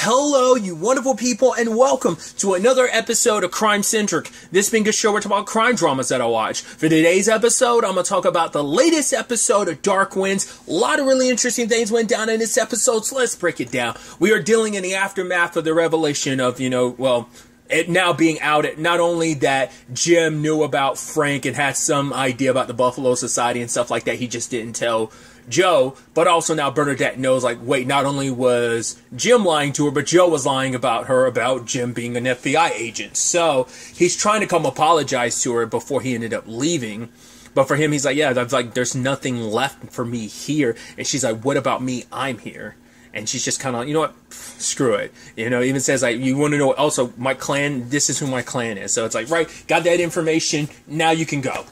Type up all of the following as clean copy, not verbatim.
Hello, you wonderful people, and welcome to another episode of Crime Centric. This being a show where we talk about crime dramas that I watch. For today's episode, I'm going to talk about the latest episode of Dark Winds. A lot of really interesting things went down in this episode, so let's break it down. We are dealing in the aftermath of the revelation of, it now being out, not only that Jim knew about Frank and had some idea about the Buffalo Society and stuff like that, he just didn't tell Joe, but also now Bernadette knows, wait, not only was Jim lying to her, but Joe was lying about her, about Jim being an FBI agent. So he's trying to come apologize to her before he ended up leaving. But for him, he's like, there's nothing left for me here. And she's like, what about me? I'm here. And she's just kind of, you know what, screw it. Even says, you want to know, also, my clan, this is who my clan is. So it's like, right, got that information, now you can go.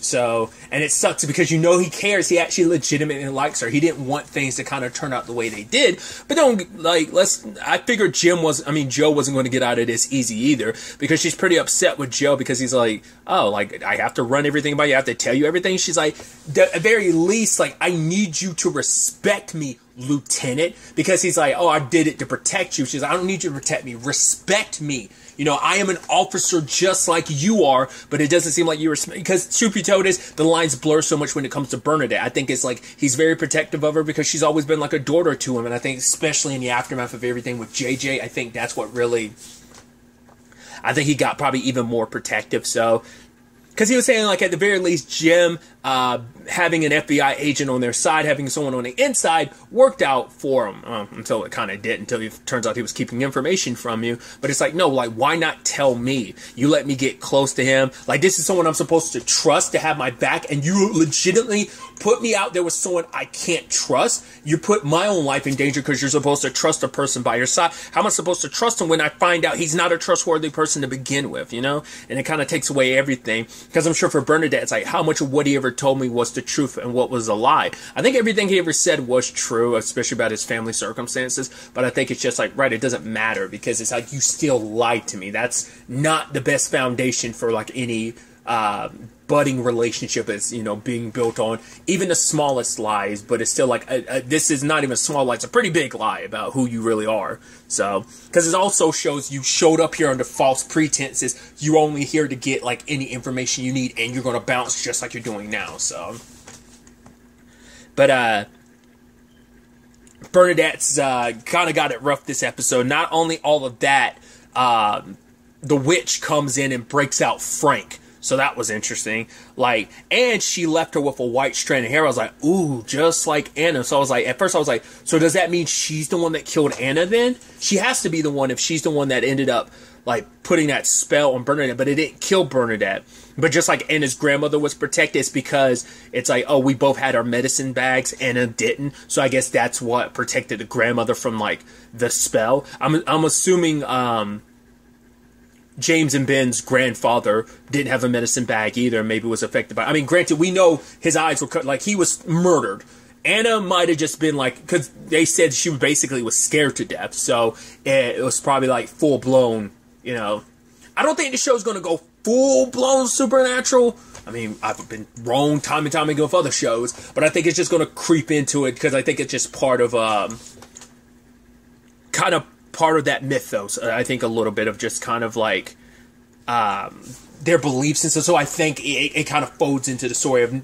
So, and it sucks because he cares. He actually legitimately likes her. He didn't want things to kind of turn out the way they did. But I figured Joe wasn't going to get out of this easy either, because she's pretty upset with Joe because he's like, I have to run everything by you. I have to tell you everything. She's like, at the very least, I need you to respect me, Lieutenant, because he's like, I did it to protect you. She's like, I don't need you to protect me. Respect me. I am an officer just like you are, but it doesn't seem like you respect, because truth be told is, the lines blur so much when it comes to Bernadette. I think it's he's very protective of her because she's always been like a daughter to him, and I think especially in the aftermath of everything with JJ, I think that's what really, I think he got probably even more protective, so, because he was saying, at the very least, Jim, having an FBI agent on their side, having someone on the inside, worked out for him. Until it kind of did, until it turns out he was keeping information from you. But it's no, why not tell me? You let me get close to him. This is someone I'm supposed to trust to have my back, and you legitimately put me out there with someone I can't trust. You put my own life in danger because you're supposed to trust a person by your side. How am I supposed to trust him when I find out he's not a trustworthy person to begin with, And it kind of takes away everything. Because I'm sure for Bernadette, it's how much of what he ever told me was the truth and what was a lie. I think everything he ever said was true, especially about his family circumstances, but I think it's just right, it doesn't matter, because it's you still lied to me. That's not the best foundation for any budding relationship is, being built on even the smallest lies, but it's still this is not even a small lie, it's a pretty big lie about who you really are. So, because it also shows you showed up here under false pretenses, you're only here to get any information you need, and you're going to bounce just like you're doing now. So, but Bernadette's kind of got it rough this episode. Not only all of that, the witch comes in and breaks out Frank. So that was interesting. And she left her with a white strand of hair. I was like, ooh, just like Anna. So I was at first I was so does that mean she's the one that killed Anna then? She has to be the one if she's the one that ended up, putting that spell on Bernadette. But it didn't kill Bernadette. But just like Anna's grandmother was protected, it's because it's we both had our medicine bags. Anna didn't. So I guess that's what protected the grandmother from, the spell. I'm assuming, James and Ben's grandfather didn't have a medicine bag either, maybe was affected by... granted, we know his eyes were cut, he was murdered. Anna might have just been, because they said she basically was scared to death, so it was probably, full-blown, I don't think the show's going to go full-blown supernatural. I've been wrong time and time again with other shows, but I think it's just going to creep into it, because I think it's just part of, part of that mythos. I think a little bit of just kind of their beliefs and stuff. So I think it kind of folds into the story of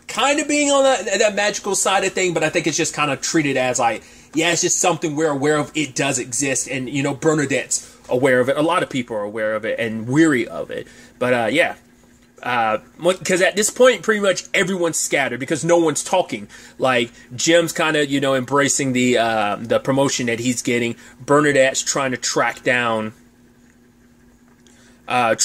kind of being on that magical side of thing, but I think it's just kind of treated as it's just something we're aware of. It does exist, and Bernadette's aware of it. A lot of people are aware of it and weary of it. But because at this point, pretty much everyone's scattered because no one's talking. Jim's kind of, embracing the promotion that he's getting. Bernadette's trying to track down, it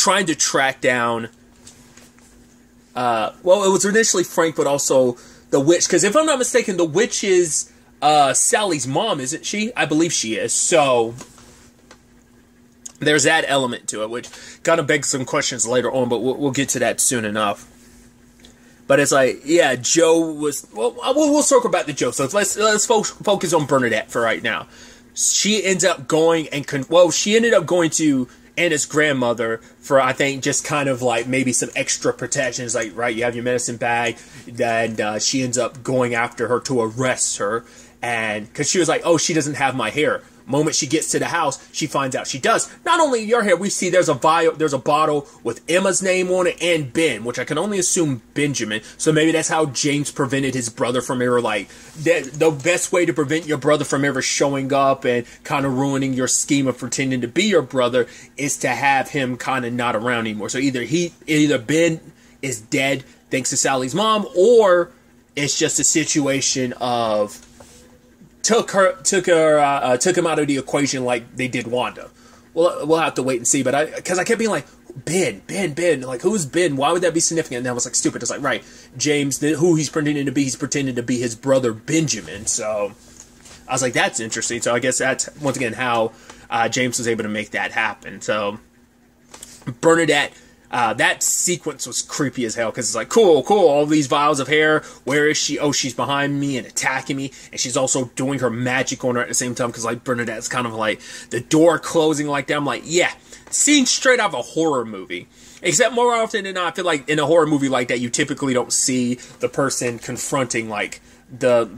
was initially Frank, but also the witch. Because if I'm not mistaken, the witch is Sally's mom, isn't she? I believe she is. So there's that element to it, which kind of begs some questions later on, but we'll get to that soon enough. But it's Joe was... Well, we'll circle back to Joe, so let's focus on Bernadette for right now. She ends up going she ended up going to Anna's grandmother for, I think, just kind of maybe some extra protections, right, you have your medicine bag, and she ends up going after her to arrest her, and because she was oh, she doesn't have my hair. Moment she gets to the house, she finds out she does. Not only your hair, we see there's a bottle with Emma's name on it and Ben, which I can only assume Benjamin. So maybe that's how James prevented his brother from ever, like, the best way to prevent your brother from ever showing up and kind of ruining your scheme of pretending to be your brother is to have him kind of not around anymore. So either Ben is dead thanks to Sally's mom, or it's just a situation of took him out of the equation like they did Wanda. We'll have to wait and see. But because I kept being like, Ben, like, who's Ben? Why would that be significant? And I was like, stupid. It's like, right, James, who he's pretending to be, he's pretending to be his brother Benjamin. So I was like, that's interesting. So I guess that's once again how James was able to make that happen. So Bernadette. That sequence was creepy as hell, because it's like, cool, all these vials of hair, where is she? Oh, she's behind me and attacking me, and she's also doing her magic on her at the same time, because, like, Bernadette's kind of like, the door closing like that. I'm like, yeah, scene straight out of a horror movie. Except more often than not, I feel like in a horror movie like that, you typically don't see the person confronting, like, the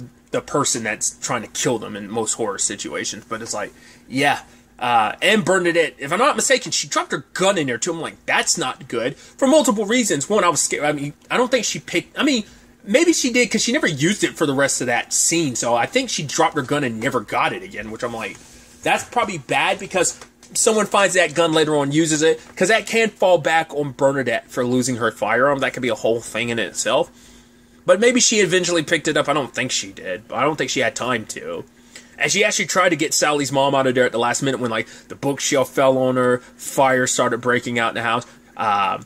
person that's trying to kill them in most horror situations, but it's like, yeah. And Bernadette, if I'm not mistaken, she dropped her gun in there too. I'm like, that's not good. For multiple reasons. One, I was scared. I mean, I don't think she picked... I mean, maybe she did, because she never used it for the rest of that scene. So I think she dropped her gun and never got it again, which I'm like, that's probably bad, because someone finds that gun later on, uses it, because that can fall back on Bernadette for losing her firearm. That could be a whole thing in itself. But maybe she eventually picked it up. I don't think she did. I don't think she had time to. And she actually tried to get Sally's mom out of there at the last minute when, like, the bookshelf fell on her, fire started breaking out in the house. I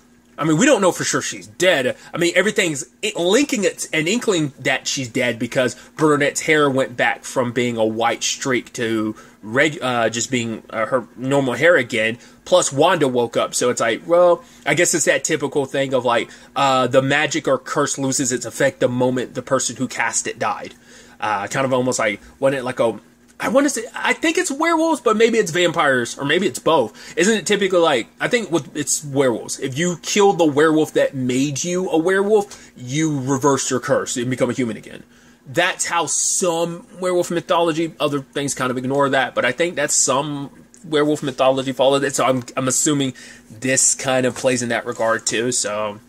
mean, we don't know for sure she's dead. I mean, everything's linking it an inkling that she's dead, because Bernadette's hair went back from being a white streak to just being her normal hair again. Plus, Wanda woke up. So it's like, well, I guess it's that typical thing of, like, the magic or curse loses its effect the moment the person who cast it died. Kind of almost like, wasn't it like I want to say, I think it's werewolves, but maybe it's vampires, or maybe it's both. Isn't it typically like, I think it's werewolves. If you kill the werewolf that made you a werewolf, you reverse your curse and become a human again. That's how some werewolf mythology, other things kind of ignore that, but I think that's some werewolf mythology follows it, so I'm assuming this kind of plays in that regard too, so...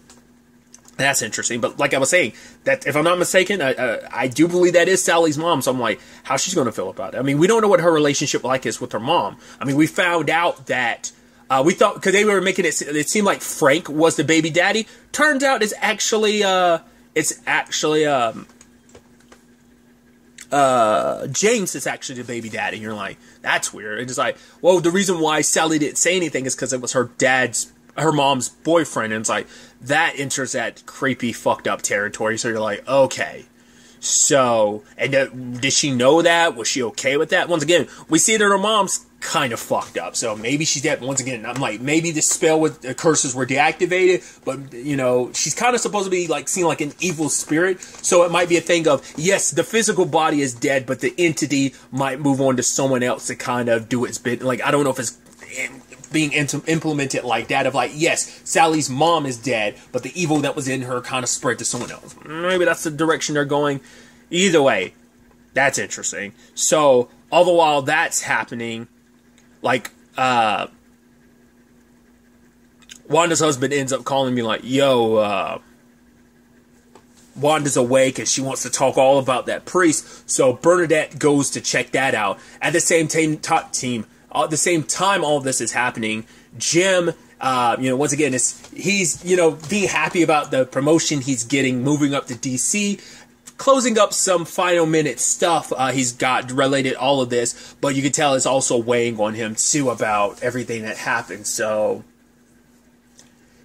That's interesting, but like I was saying, that if I'm not mistaken, I do believe that is Sally's mom, so I'm like, how's she going to feel about it? I mean, we don't know what her relationship like is with her mom. I mean, we found out that, we thought, because they were making it seemed like Frank was the baby daddy. Turns out it's actually James is actually the baby daddy. You're like, that's weird. And it's like, well, the reason why Sally didn't say anything is because it was her mom's boyfriend, and it's like, that enters that creepy, fucked up territory, so you're like, okay. So, and did she know that? Was she okay with that? Once again, we see that her mom's kind of fucked up, so maybe she's dead. Once again, I'm like, maybe the spell with the curses were deactivated, but, you know, she's kind of supposed to be, like, seen like an evil spirit, so it might be a thing of, yes, the physical body is dead, but the entity might move on to someone else to kind of do its bit. Like, I don't know if it's being implemented like that, of like, yes, Sally's mom is dead, but the evil that was in her kind of spread to someone else. Maybe that's the direction they're going. Either way, that's interesting. So, all the while that's happening, like, Wanda's husband ends up calling me like, yo, Wanda's awake and she wants to talk all about that priest. So Bernadette goes to check that out. At the same at the same time all this is happening, Jim, once again, he's, being happy about the promotion he's getting, moving up to DC, closing up some final minute stuff he's got related all of this, but you can tell it's also weighing on him too about everything that happened. So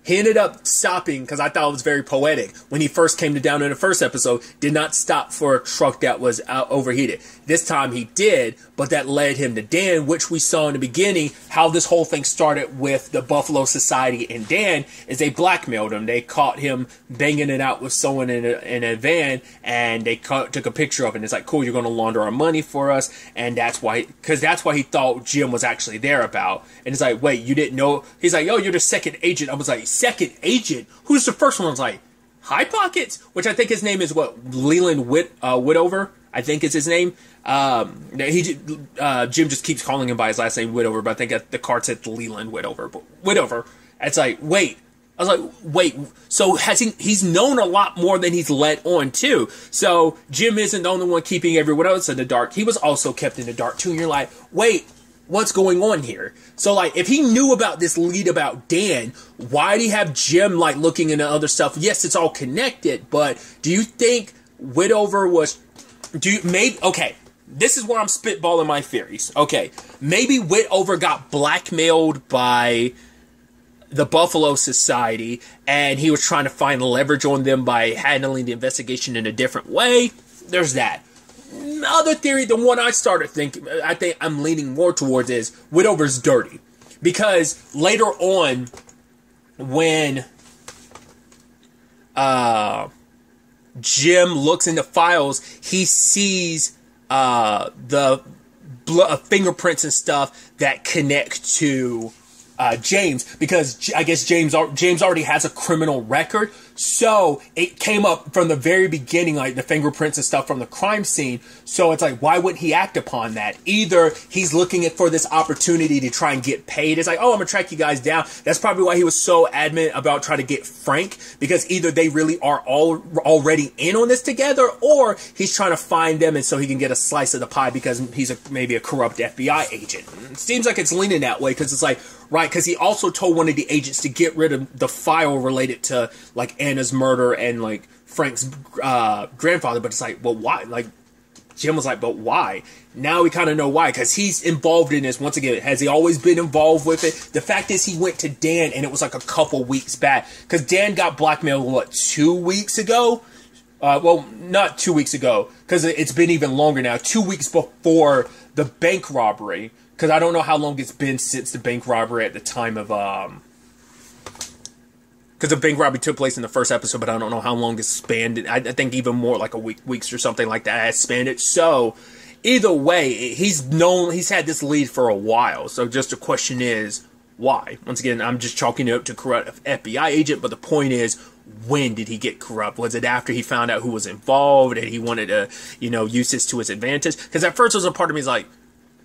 he ended up stopping, because I thought it was very poetic. When he first came to down in the first episode, did not stop for a truck that was overheated. This time he did, but that led him to Dan, which we saw in the beginning, how this whole thing started with the Buffalo Society and Dan, is they blackmailed him. They caught him banging it out with someone in a van, and they took a picture of it. And it's like, cool, you're going to launder our money for us, and that's why he thought Jim was actually there about. And it's like, wait, you didn't know? He's like, oh, you're the second agent. I was like, second agent? Who's the first one? I was like, High Pockets, which I think his name is what, Leland Widover. I think is his name. Jim just keeps calling him by his last name, Widover, but I think the card said Leland Widover. But Widover, it's like, wait. I was like, wait, so he's known a lot more than he's let on, too. So Jim isn't the only one keeping everyone else in the dark. He was also kept in the dark, too. And you're like, wait, what's going on here? So, like, if he knew about this lead about Dan, why did he have Jim, like, looking into other stuff? Yes, it's all connected, but do you think Widover was... Okay, this is where I'm spitballing my theories. Okay, maybe Widover got blackmailed by the Buffalo Society, and he was trying to find leverage on them by handling the investigation in a different way. There's that. Other theory, the one I started thinking, I think I'm leaning more towards is Widover's dirty. Because later on, when Jim looks into files, he sees the fingerprints and stuff that connect to James, because I guess James already has a criminal record, so it came up from the very beginning, like the fingerprints and stuff from the crime scene. So it's like, why wouldn't he act upon that? Either he's looking for this opportunity to try and get paid. It's like, oh, I'm gonna track you guys down. That's probably why he was so adamant about trying to get Frank, because either they really are already in on this together, or he's trying to find them and so he can get a slice of the pie because he's maybe a corrupt FBI agent. It seems like it's leaning that way, because it's like, right, because he also told one of the agents to get rid of the file related to, like, Anna's murder and, like, Frank's grandfather. But it's like, well, why? Like, Jim was like, but why? Now we kind of know why, because he's involved in this. Once again, has he always been involved with it? The fact is, he went to Dan, and it was like a couple weeks back. Because Dan got blackmailed, what, 2 weeks ago? Well, not 2 weeks ago, because it's been even longer now. 2 weeks before the bank robbery. Because I don't know how long it's been since the bank robbery at the time of, because the bank robbery took place in the first episode, but I don't know how long it's spanned. I think even more, like weeks or something like that has spanned it. So, either way, he's had this lead for a while. So, just the question is, why? Once again, I'm just chalking it up to corrupt FBI agent, but the point is, when did he get corrupt? Was it after he found out who was involved and he wanted to, use this to his advantage? Because at first, there was a part of me is like,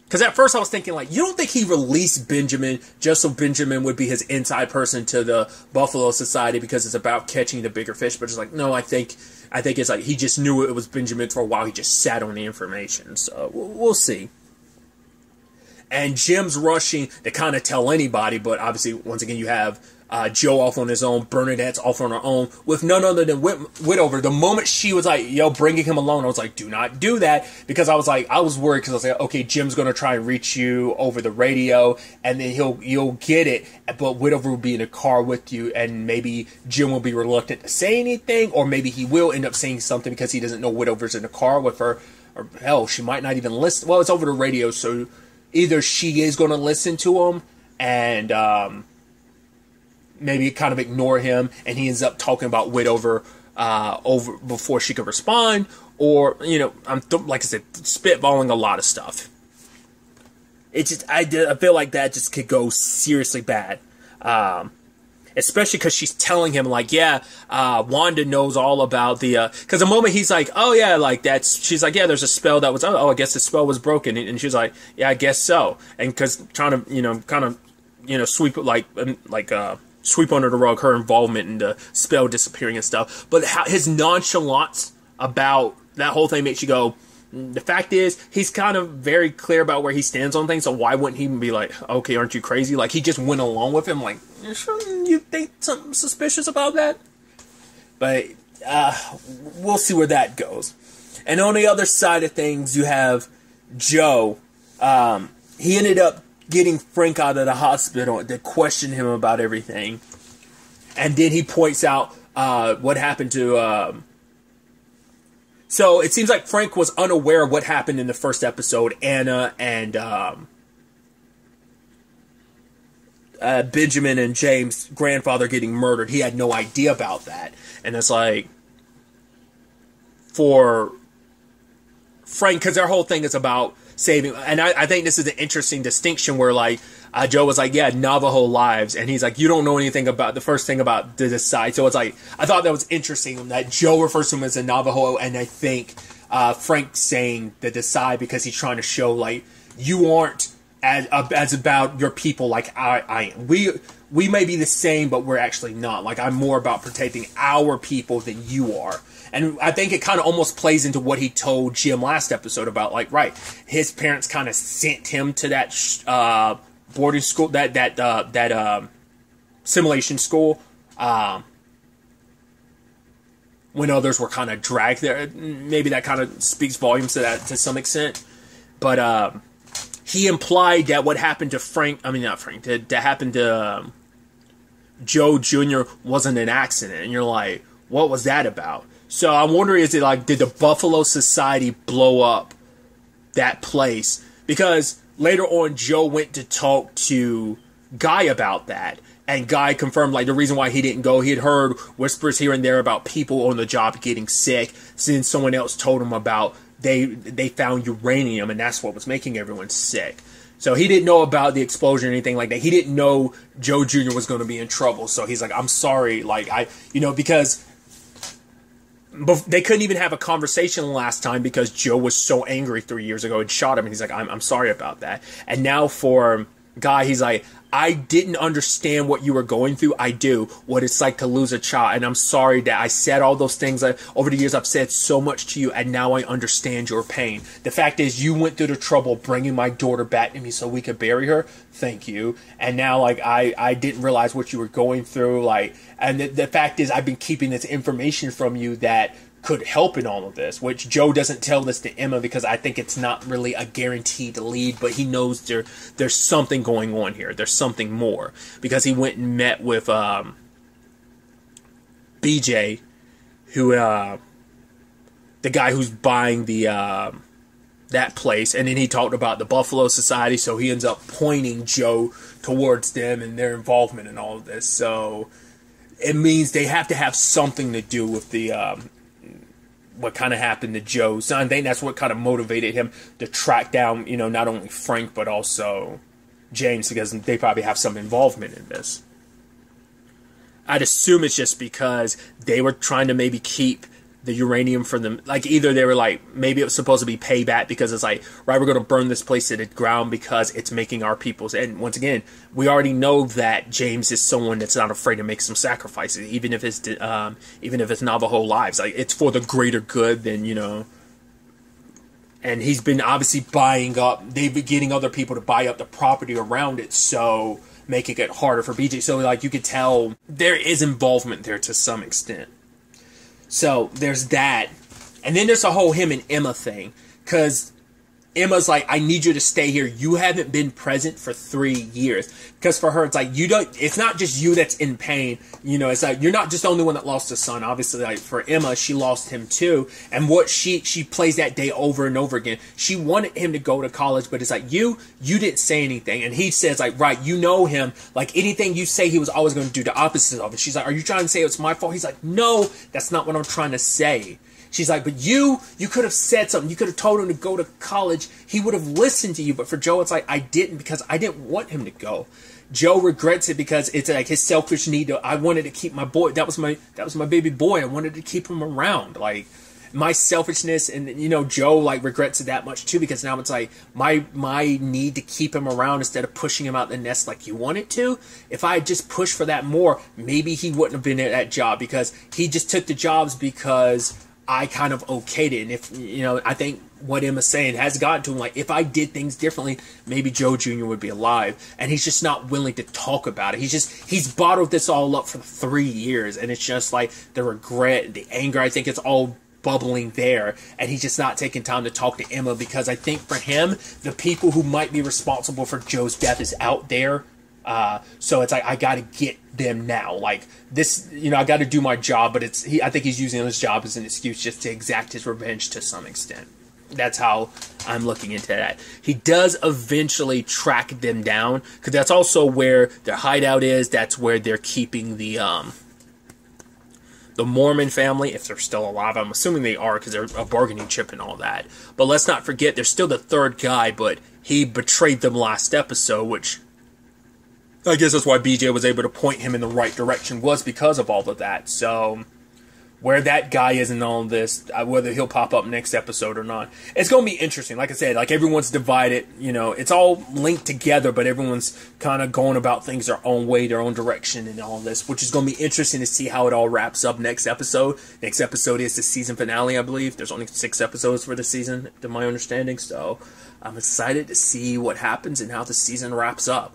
because at first I was thinking, like, you don't think he released Benjamin just so Benjamin would be his inside person to the Buffalo Society because it's about catching the bigger fish? But it's like, no, I think it's like he just knew it was Benjamin for a while. He just sat on the information. So we'll see. And Jim's rushing to kind of tell anybody, but obviously, once again, you have Joe off on his own, Bernadette's off on her own, with none other than Widover. The moment she was like, yo, bringing him alone, I was like, do not do that, because I was worried, because I was like, okay, Jim's going to try and reach you over the radio, and then you'll get it, but Widover will be in a car with you, and maybe Jim will be reluctant to say anything, or maybe he will end up saying something because he doesn't know Widover's in the car with her, or hell, she might not even listen. Well, it's over the radio, so either she is going to listen to him, and, maybe kind of ignore him, and he ends up talking about Widover over before she could respond, or I'm like I said, spitballing a lot of stuff. It's just I feel like that just could go seriously bad, especially because she's telling him like, yeah, Wanda knows all about the because the moment he's like, oh yeah, like that's, she's like, yeah, there's a spell that was, I guess the spell was broken, and she's like, yeah, I guess so, and because trying to kind of sweep it sweep under the rug her involvement in the spell disappearing and stuff. But his nonchalance about that whole thing makes you go, the fact is, he's kind of very clear about where he stands on things, so why wouldn't he be like, okay, aren't you crazy? Like, he just went along with him, like, you think something suspicious about that? But, we'll see where that goes. And on the other side of things, you have Joe. He ended up getting Frank out of the hospital to question him about everything. And then he points out what happened to... So it seems like Frank was unaware of what happened in the first episode. Anna and Benjamin and James' grandfather getting murdered. He had no idea about that. And it's like... For Frank, because their whole thing is about saving, and I think this is an interesting distinction where, like, Joe was like, yeah, Navajo lives, and he's like, you don't know anything about the first thing about this side. So it's like, I thought that was interesting that Joe refers to him as a Navajo, and I think Frank saying the decide because he's trying to show, like, you aren't as about your people like I am. We may be the same, but we're actually not. Like, I'm more about protecting our people than you are. And I think it kind of almost plays into what he told Jim last episode about, like, right, his parents kind of sent him to that boarding school, that simulation school, when others were kind of dragged there. Maybe that kind of speaks volumes to that to some extent. But he implied that what happened to that happened to Joe Jr. wasn't an accident. And you're like, what was that about? So I'm wondering, is it like, did the Buffalo Society blow up that place? Because later on, Joe went to talk to Guy about that. And Guy confirmed, like, the reason why he didn't go, he had heard whispers here and there about people on the job getting sick, since someone else told him about they found uranium, and that's what was making everyone sick. So he didn't know about the explosion or anything like that. He didn't know Joe Jr. was going to be in trouble. So he's like, I'm sorry, like, because they couldn't even have a conversation last time because Joe was so angry 3 years ago and shot him, and he's like, I'm sorry about that. And now for Guy, he's like, I didn't understand what you were going through. I do. What it's like to lose a child. And I'm sorry that I said all those things. Over the years, I've said so much to you, and now I understand your pain. The fact is, you went through the trouble bringing my daughter back to me so we could bury her. Thank you. And now, like, I didn't realize what you were going through. Like, and the fact is, I've been keeping this information from you that could help in all of this, which Joe doesn't tell this to Emma because I think it's not really a guaranteed lead, but he knows there's something going on here. There's something more, because he went and met with BJ, who the guy who's buying the that place, and then he talked about the Buffalo Society, so he ends up pointing Joe towards them and their involvement in all of this. So it means they have to have something to do with the what kind of happened to Joe. So I think that's what kind of motivated him to track down, not only Frank, but also James, because they probably have some involvement in this. I'd assume it's just because they were trying to maybe keep the uranium for them. Like, either they were like, maybe it was supposed to be payback because it's like, right, we're going to burn this place to the ground because it's making our people's. And once again, we already know that James is someone that's not afraid to make some sacrifices, even if it's Navajo lives. Like, it's for the greater good than, and he's been obviously buying up, they've been getting other people to buy up the property around it, so making it harder for BJ. So, like, you could tell there is involvement there to some extent. So there's that. And then there's the whole him and Emma thing. Because Emma's like, I need you to stay here. You haven't been present for 3 years. Because for her, it's like, it's not just you that's in pain. It's like, you're not just the only one that lost a son. Obviously, like, for Emma, she lost him too. And what she plays that day over and over again. She wanted him to go to college, but it's like, you didn't say anything. And he says, like, right, you know him. Like, anything you say, he was always going to do the opposite of it. She's like, are you trying to say it's my fault? He's like, no, that's not what I'm trying to say. She's like, but you could have said something. You could have told him to go to college. He would have listened to you. But for Joe, it's like, I didn't, because I didn't want him to go. Joe regrets it because it's like his selfish need to, I wanted to keep my boy. That was my baby boy. I wanted to keep him around. Like, my selfishness, and Joe, like, regrets it that much too, because now it's like my need to keep him around instead of pushing him out the nest like you wanted to. If I had just pushed for that more, maybe he wouldn't have been at that job, because he just took the jobs because I kind of okayed it. And if, I think what Emma's saying has gotten to him, like, if I did things differently, maybe Joe Jr. would be alive. And he's just not willing to talk about it. He's bottled this all up for 3 years. And it's just like the regret, the anger, I think it's all bubbling there. And he's just not taking time to talk to Emma, because I think for him, the people who might be responsible for Joe's death is out there. So it's like, I got to get them now. Like, this, I got to do my job, but I think he's using his job as an excuse just to exact his revenge to some extent. That's how I'm looking into that. He does eventually track them down, because that's also where their hideout is. That's where they're keeping the Mormon family, if they're still alive. I'm assuming they are, because they're a bargaining chip and all that. But let's not forget, there's still the third guy, but he betrayed them last episode, which I guess that's why BJ was able to point him in the right direction, was because of all of that. So where that guy is in all of this, whether he'll pop up next episode or not. It's going to be interesting. Like I said, like everyone's divided, you know, it's all linked together, but everyone's kind of going about things their own way, their own direction and all this, which is going to be interesting to see how it all wraps up next episode. Next episode is the season finale, I believe. There's only 6 episodes for the season, to my understanding, so I'm excited to see what happens and how the season wraps up.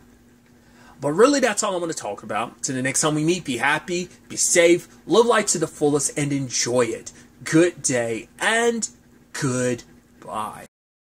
But really, that's all I'm going to talk about. Till the next time we meet, be happy, be safe, live life to the fullest, and enjoy it. Good day, and goodbye.